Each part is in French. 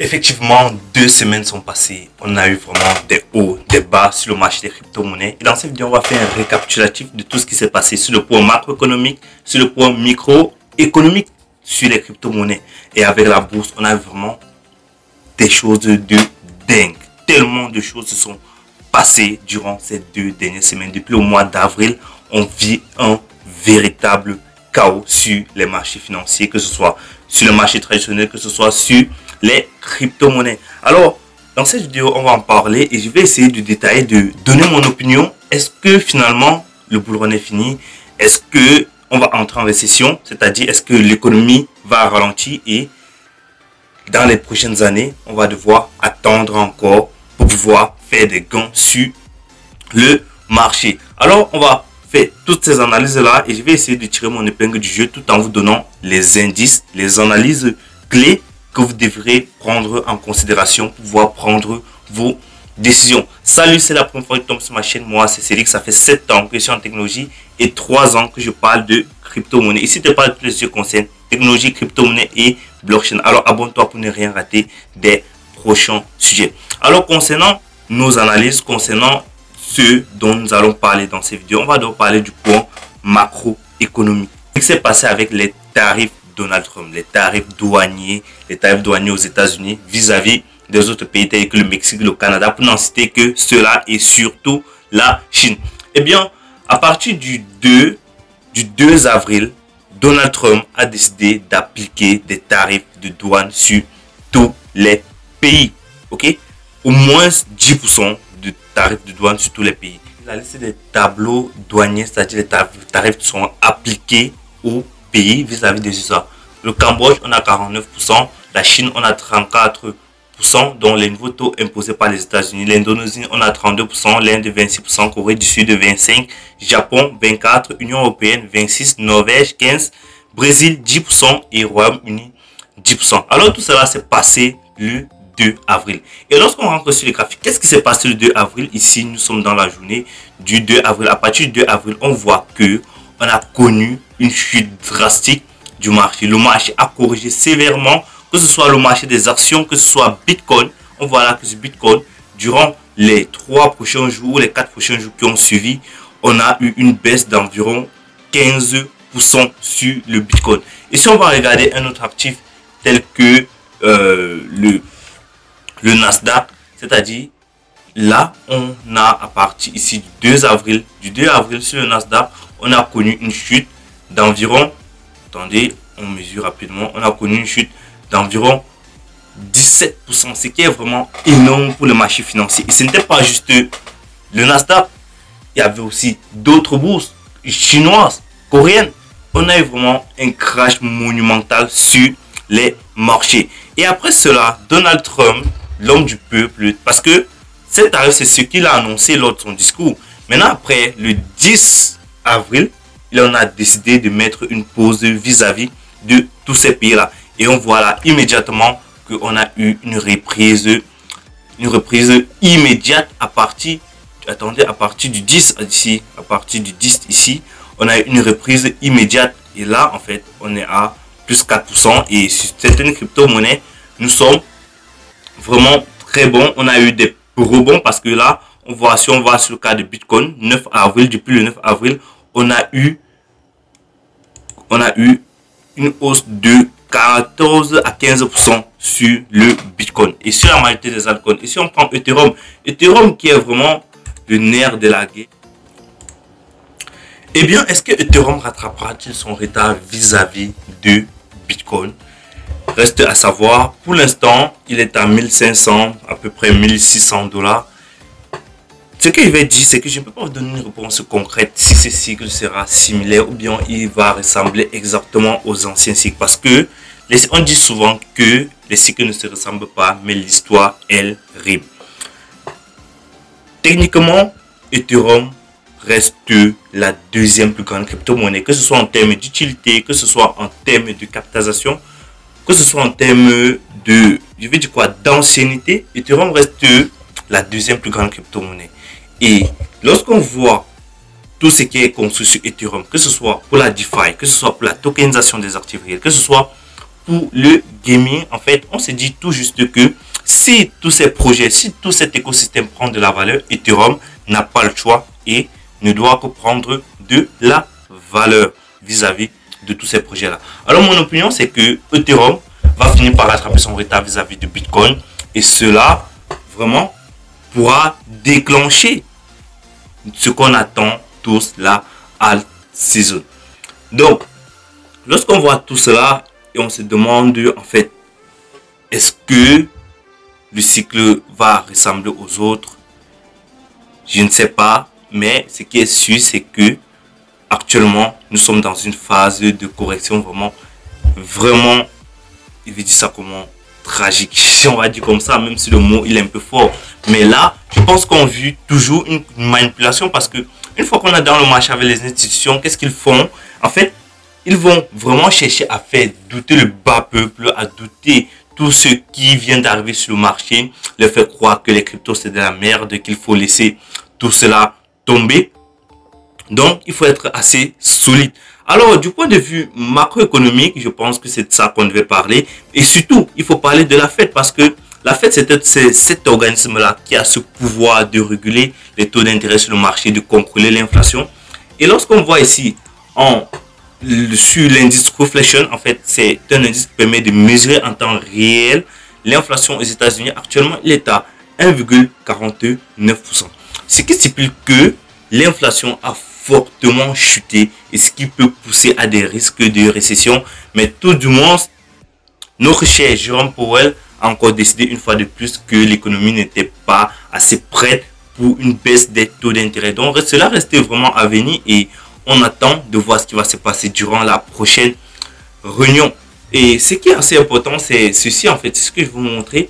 Effectivement, 2 semaines sont passées. On a eu vraiment des hauts, des bas sur le marché des crypto-monnaies. Et dans cette vidéo, on va faire un récapitulatif de tout ce qui s'est passé sur le point macroéconomique, sur le point microéconomique, sur les crypto-monnaies. Et avec la bourse, on a vraiment des choses de dingue. Tellement de choses se sont passées durant ces 2 dernières semaines. Depuis le mois d'avril, on vit un véritable chaos sur les marchés financiers, que ce soit sur le marché traditionnel, que ce soit sur les crypto-monnaies. Alors, dans cette vidéo, on va en parler et je vais essayer de détailler, de donner mon opinion. Est-ce que finalement, le bull run est fini? Est-ce que on va entrer en récession? C'est-à-dire, est-ce que l'économie va ralentir et dans les prochaines années, on va devoir attendre encore pour pouvoir faire des gains sur le marché? Alors, on va faire toutes ces analyses-là et je vais essayer de tirer mon épingle du jeu tout en vous donnant les indices, les analyses clés que vous devrez prendre en considération pour pouvoir prendre vos décisions. Salut, c'est la première fois que je tombe sur ma chaîne. Moi, c'est Cédric. Ça fait 7 ans que je suis en technologie et 3 ans que je parle de crypto-monnaie. Ici, je parle de tous les sujets qui concernent technologie, crypto-monnaie et blockchain. Alors, abonne-toi pour ne rien rater des prochains sujets. Alors, concernant nos analyses, concernant ce dont nous allons parler dans ces vidéos, on va donc parler du point macroéconomique. Ce qui s'est passé avec les tarifs Donald Trump, les tarifs douaniers aux États-Unis vis-à-vis des autres pays tels que le Mexique, le Canada, pour n'en citer que cela et surtout la Chine. Eh bien, à partir du 2 avril, Donald Trump a décidé d'appliquer des tarifs de douane sur tous les pays. Ok? Au moins 10% de tarifs de douane sur tous les pays. La liste des tableaux douaniers, c'est-à-dire les tarifs qui sont appliqués aux pays vis-à-vis des USA. Le Cambodge, on a 49%. La Chine, on a 34%, dont les nouveaux taux imposés par les États-Unis. L'Indonésie, on a 32%. L'Inde, 26%. Corée du Sud, 25%. Japon, 24%. Union européenne, 26%. Norvège, 15%. Brésil, 10%. Et Royaume-Uni, 10%. Alors, tout cela s'est passé le 2 avril. Et lorsqu'on rentre sur les graphiques, qu'est-ce qui s'est passé le 2 avril? Ici, nous sommes dans la journée du 2 avril. À partir du 2 avril, on voit que on a connu une chute drastique du marché. Le marché a corrigé sévèrement, que ce soit le marché des actions, que ce soit Bitcoin. On voit là que ce Bitcoin, durant les 3 prochains jours, les 4 prochains jours qui ont suivi, on a eu une baisse d'environ 15% sur le Bitcoin. Et si on va regarder un autre actif tel que le Nasdaq, c'est-à-dire là, on a à partir ici du 2 avril sur le Nasdaq, on a connu une chute d'environ, attendez, on mesure rapidement, on a connu une chute d'environ 17%, ce qui est vraiment énorme pour le marché financier. Et ce n'était pas juste le Nasdaq, il y avait aussi d'autres bourses chinoises, coréennes. On a eu vraiment un crash monumental sur les marchés. Et après cela, Donald Trump, l'homme du peuple, parce que cet tarif, c'est ce qu'il a annoncé lors de son discours. Maintenant, après le 10 avril, il en a décidé de mettre une pause vis-à-vis de tous ces pays-là. Et on voit là immédiatement qu'on a eu une reprise immédiate à partir, attendez, à partir du 10 ici, à partir du 10 ici, on a eu une reprise immédiate. Et là, en fait, on est à plus 4%. Et sur certaines crypto-monnaies, nous sommes vraiment très bons. On a eu des rebonds parce que là, on voit, si on va sur le cas de Bitcoin, 9 avril, depuis le 9 avril, on a eu une hausse de 14 à 15% sur le Bitcoin et sur la majorité des altcoins. Et si on prend Ethereum qui est vraiment le nerf de la guerre, eh bien, est-ce que Ethereum rattrapera-t-il son retard vis-à-vis de Bitcoin? Reste à savoir. Pour l'instant, il est à 1500, à peu près 1600 $. Ce que je vais dire, c'est que je ne peux pas vous donner une réponse concrète si ce cycle sera similaire ou bien il va ressembler exactement aux anciens cycles. Parce que on dit souvent que les cycles ne se ressemblent pas, mais l'histoire, elle, rime. Techniquement, Ethereum reste la deuxième plus grande crypto-monnaie, que ce soit en termes d'utilité, que ce soit en termes de capitalisation, que ce soit en termes de, je vais dire quoi, d'ancienneté. Ethereum reste la deuxième plus grande crypto-monnaie. Et lorsqu'on voit tout ce qui est construit sur Ethereum, que ce soit pour la DeFi, que ce soit pour la tokenisation des actifs réels, que ce soit pour le gaming, en fait, on se dit tout juste que si tous ces projets, si tout cet écosystème prend de la valeur, Ethereum n'a pas le choix et ne doit que prendre de la valeur vis-à-vis de tous ces projets-là. Alors, mon opinion, c'est que Ethereum va finir par rattraper son retard vis-à-vis de Bitcoin et cela, vraiment, pourra déclencher ce qu'on attend tous, la alt season. Donc, lorsqu'on voit tout cela et on se demande en fait, est-ce que le cycle va ressembler aux autres? Je ne sais pas, mais ce qui est sûr, c'est que actuellement, nous sommes dans une phase de correction vraiment, il veut dire ça comment, tragique, si on va dire comme ça, même si le mot il est un peu fort. Mais là, je pense qu'on vit toujours une manipulation parce que une fois qu'on est dans le marché avec les institutions, qu'est-ce qu'ils font? En fait, ils vont vraiment chercher à faire douter le bas peuple, à douter tout ce qui vient d'arriver sur le marché, leur faire croire que les cryptos c'est de la merde, qu'il faut laisser tout cela tomber. Donc, il faut être assez solide. Alors, du point de vue macroéconomique, je pense que c'est de ça qu'on devait parler. Et surtout, il faut parler de la Fed parce que la Fed, c'est cet organisme-là qui a ce pouvoir de réguler les taux d'intérêt sur le marché, de contrôler l'inflation. Et lorsqu'on voit ici, sur l'indice Reflection, en fait, c'est un indice qui permet de mesurer en temps réel l'inflation aux États-Unis. Actuellement, il est à 1,49%. Ce qui stipule que l'inflation a fortement chuté et ce qui peut pousser à des risques de récession. Mais tout du moins, notre cher Jérôme Powell a encore décidé une fois de plus que l'économie n'était pas assez prête pour une baisse des taux d'intérêt. Donc cela restait vraiment à venir et on attend de voir ce qui va se passer durant la prochaine réunion. Et ce qui est assez important, c'est ceci en fait, ce que je vais vous montrer,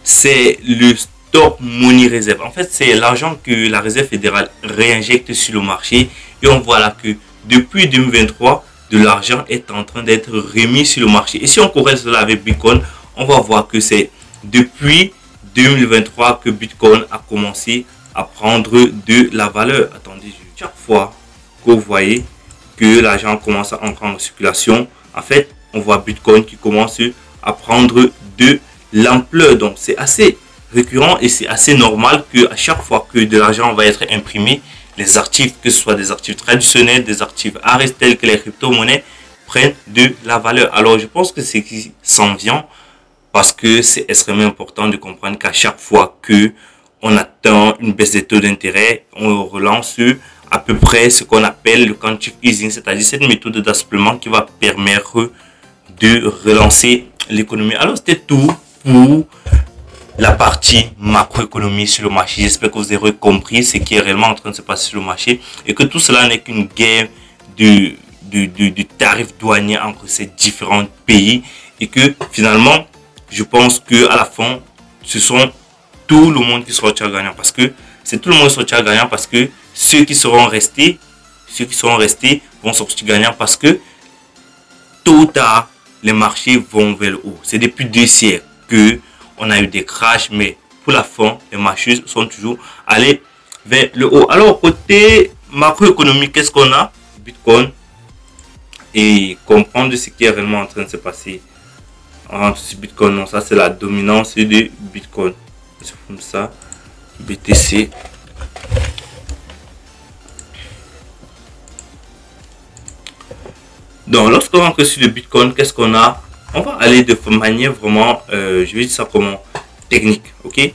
c'est le Stock Money Reserve. En fait, c'est l'argent que la Réserve fédérale réinjecte sur le marché et on voit là que depuis 2023, de l'argent est en train d'être remis sur le marché. Et si on corrèle cela avec Bitcoin, on va voir que c'est depuis 2023 que Bitcoin a commencé à prendre de la valeur. Attendez, chaque fois que vous voyez que l'argent commence à entrer en circulation, en fait, on voit Bitcoin qui commence à prendre de l'ampleur. Donc, c'est assez récurrent et c'est assez normal que à chaque fois que de l'argent va être imprimé, les actifs, que ce soit des actifs traditionnels, des actifs à risque tels que les crypto-monnaies, prennent de la valeur. Alors, je pense que c'est qui s'en vient parce que c'est extrêmement important de comprendre qu'à chaque fois que on attend une baisse des taux d'intérêt, on relance à peu près ce qu'on appelle le quantitative easing, c'est-à-dire cette méthode d'assouplissement qui va permettre de relancer l'économie. Alors, c'était tout pour la partie macroéconomie sur le marché. J'espère que vous aurez compris ce qui est réellement en train de se passer sur le marché et que tout cela n'est qu'une guerre de tarifs douaniers entre ces différents pays et que finalement, je pense que à la fin, ce sont tout le monde qui sortira gagnant parce que c'est tout le monde qui sortira gagnant parce que ceux qui seront restés vont sortir gagnants parce que tôt ou tard, les marchés vont vers le haut. C'est depuis 2 siècles que on a eu des crashs, mais pour la fin, les marchés sont toujours allés vers le haut. Alors, côté macroéconomique, qu'est-ce qu'on a? Bitcoin. Et comprendre ce qui est réellement en train de se passer. On rentre sur Bitcoin, non, ça c'est la dominance de Bitcoin. C'est comme ça. BTC. Donc, lorsqu'on rentre sur le Bitcoin, qu'est-ce qu'on a? On va aller de manière vraiment, je vais dire ça comment, technique, ok?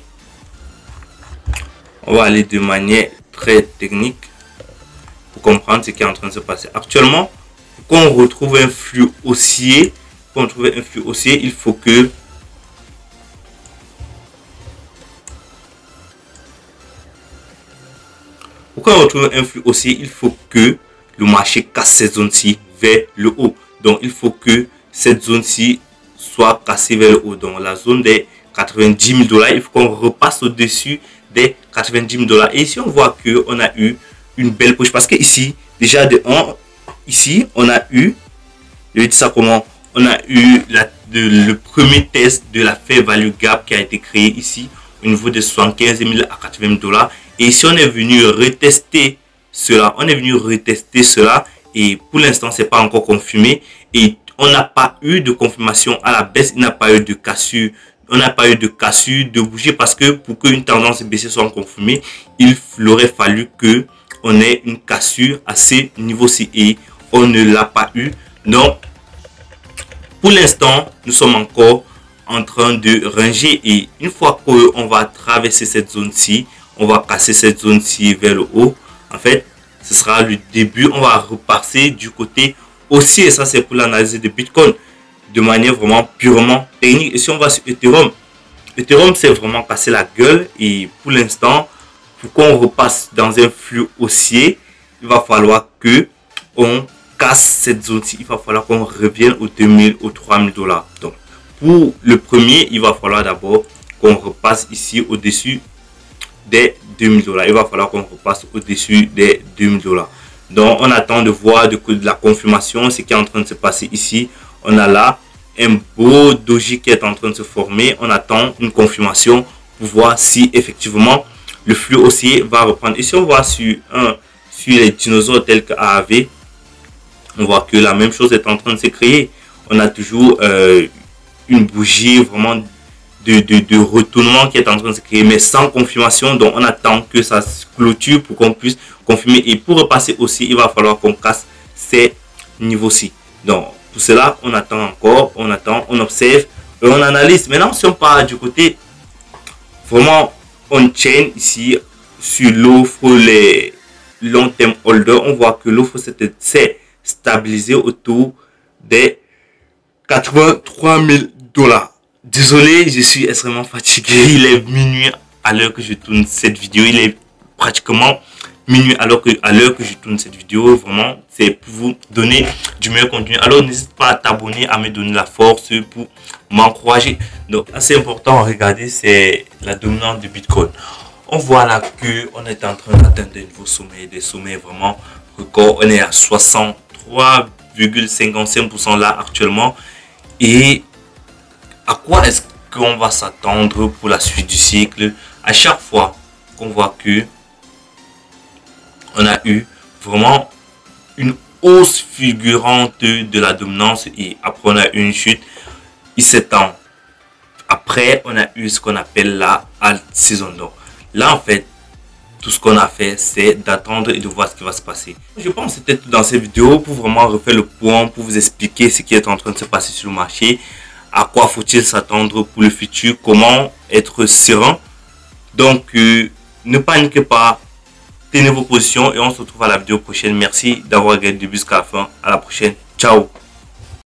On va aller de manière très technique pour comprendre ce qui est en train de se passer. Actuellement, quand on retrouve un flux haussier, il faut que quand on retrouve un flux haussier, il faut que le marché casse cette zone-ci vers le haut. Donc, il faut que cette zone-ci soit cassée vers le haut. Donc, la zone des 90 000 $, il faut qu'on repasse au-dessus des 90 000 $. Et ici, on voit qu'on a eu une belle push. Parce que ici, déjà ici, on a eu, je vais dire ça comment, on a eu le premier test de la Fair Value Gap qui a été créé ici au niveau de 75 000 à 80 000 $. Et ici, on est venu retester cela. Et pour l'instant, c'est pas encore confirmé. Et on n'a pas eu de confirmation à la baisse, il n'a pas eu de cassure. On n'a pas eu de cassure de bougie parce que pour qu'une tendance baissière soit confirmée, il aurait fallu que on ait une cassure à ces niveaux-ci et on ne l'a pas eu. Donc, pour l'instant, nous sommes encore en train de ranger et une fois qu'on va traverser cette zone-ci, on va casser cette zone-ci vers le haut. En fait, ce sera le début. On va repasser du côté haussier. Et ça, c'est pour l'analyse de Bitcoin de manière vraiment purement technique. Et si on va sur Ethereum, Ethereum s'est vraiment cassé la gueule. Et pour l'instant, pour qu'on repasse dans un flux haussier, il va falloir que on casse cette zone-ci. Il va falloir qu'on revienne aux 2000, aux 3000 $. Donc, pour le premier, il va falloir d'abord qu'on repasse ici au-dessus des 2000 $. Il va falloir qu'on repasse au-dessus des 2000 $. Donc, on attend de voir de la confirmation, ce qui est en train de se passer ici. On a là un beau doji qui est en train de se former. On attend une confirmation pour voir si effectivement le flux haussier va reprendre. Et si on voit sur les dinosaures tels que AAV, on voit que la même chose est en train de se créer. On a toujours une bougie vraiment de retournement qui est en train de se créer, mais sans confirmation. Donc, on attend que ça se clôture pour qu'on puisse confirmer. Et pour repasser aussi, il va falloir qu'on casse ces niveaux-ci. Donc, pour cela, on attend encore, on attend, on observe et on analyse. Maintenant, si on part du côté vraiment on-chain ici, sur l'offre, les long-term holders, on voit que l'offre s'est stabilisée autour des 83 000 $. Désolé, je suis extrêmement fatigué. Il est minuit à l'heure que je tourne cette vidéo. Il est pratiquement minuit à l'heure que je tourne cette vidéo. Vraiment, c'est pour vous donner du meilleur contenu. Alors, n'hésite pas à t'abonner, à me donner la force pour m'encourager. Donc, assez important à regarder, c'est la dominance de Bitcoin. On voit là qu'on est en train d'atteindre de nouveaux sommets, des sommets vraiment records. On est à 63,55% là actuellement. Et à quoi est-ce qu'on va s'attendre pour la suite du cycle? À chaque fois qu'on voit que on a eu vraiment une hausse fulgurante de la dominance et après on a eu une chute, il s'étend. Après on a eu ce qu'on appelle la alt season. Donc là en fait, tout ce qu'on a fait c'est d'attendre et de voir ce qui va se passer. Je pense que c'était tout dans cette vidéo pour vraiment refaire le point, pour vous expliquer ce qui est en train de se passer sur le marché. À quoi faut-il s'attendre pour le futur? Comment être serein? Donc, ne paniquez pas. Tenez vos positions et on se retrouve à la vidéo prochaine. Merci d'avoir regardé du début jusqu'à la fin. À la prochaine. Ciao.